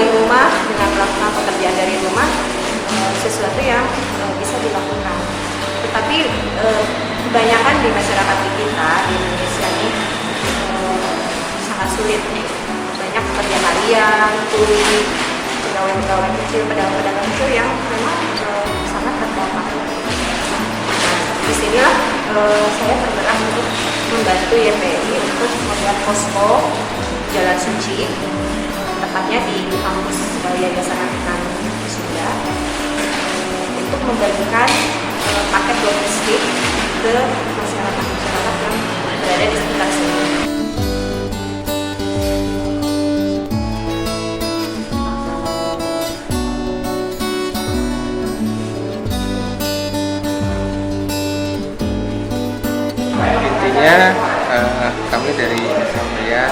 dari rumah dengan melakukan pekerjaan dari rumah sesuatu yang bisa dilakukan. Tetapi kebanyakan di masyarakat kita di Indonesia ini sangat sulit nih. Banyak pekerja harian, kuli, pegawai-pegawai kecil, pedagang-pedagang kecil yang memang sangat terdampak. Disinilah saya tergerak untuk membantu YPI untuk membuat posko Jalan Suci, tepatnya di kampus Yayasan Angkatan Sunda, untuk membagikan paket logistik ke masyarakat-masyarakat yang berada di sekitar sini. Intinya kami dari Muhammadiyah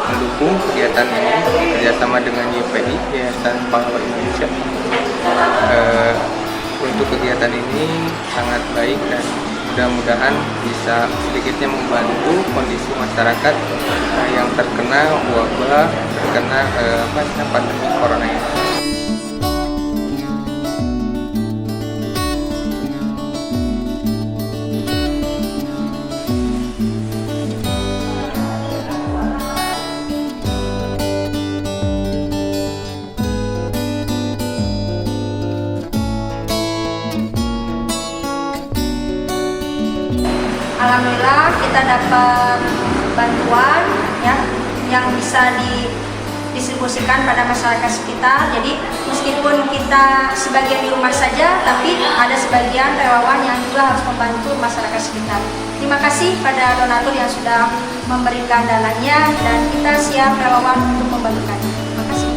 mendukung kegiatan ini bekerjasama dengan YPI, Yayasan Pahlawan Indonesia. Untuk kegiatan ini sangat baik dan mudah-mudahan bisa sedikitnya membantu kondisi masyarakat yang terkena wabah, terkena pandemi corona ini. Alhamdulillah kita dapat bantuan ya yang bisa didistribusikan pada masyarakat sekitar. Jadi meskipun kita sebagian di rumah saja, tapi ada sebagian relawan yang juga harus membantu masyarakat sekitar. Terima kasih pada donatur yang sudah memberikan dananya dan kita siap relawan untuk membantukannya. Terima kasih.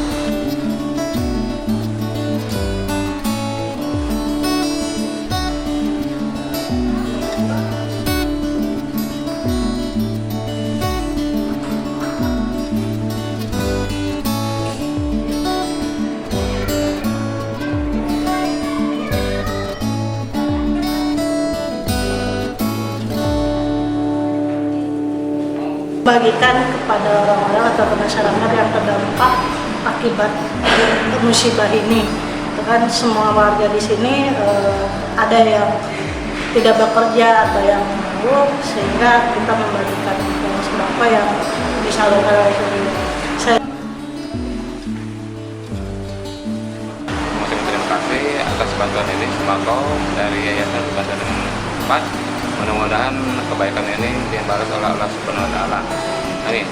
Bagikan kepada orang-orang atau ke masyarakat yang terdampak akibat musibah ini. Itu kan semua warga di sini ada yang tidak bekerja, ada yang menganggur, sehingga kita membagikan sembako yang disalurkan oleh saya. Terima kasih atas bantuan ini sembako dari Yayasan Bantuan 4. Mudah-mudahan kebaikan ini dibalas oleh Allah Subhanahu wa Ta'ala. Amin.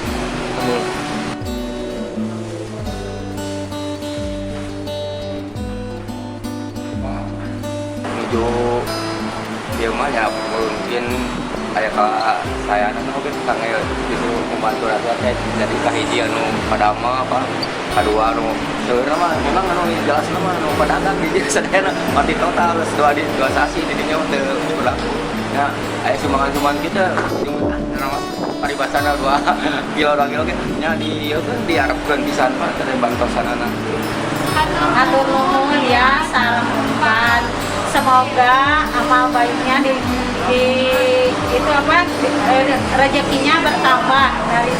Menuju di rumahnya mungkin kayak saya mungkin kangen disuruh membantu rakyat jadi kahiji anu padama apa kedua anu sebenarnya mah memang anu jelas nama anu pedagang di sadayana mati total dua sasi di dinya teu berlaku. Ya, aya sumbangan kita paribasana 2 kilo nya diharapkan pisan mah teh bantosanana. Atur nuhun ya, salam umpan. Semoga amal baiknya rezekinya bertambah dari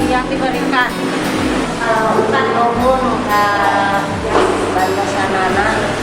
yang diberikan. Nuhun ka bantosanana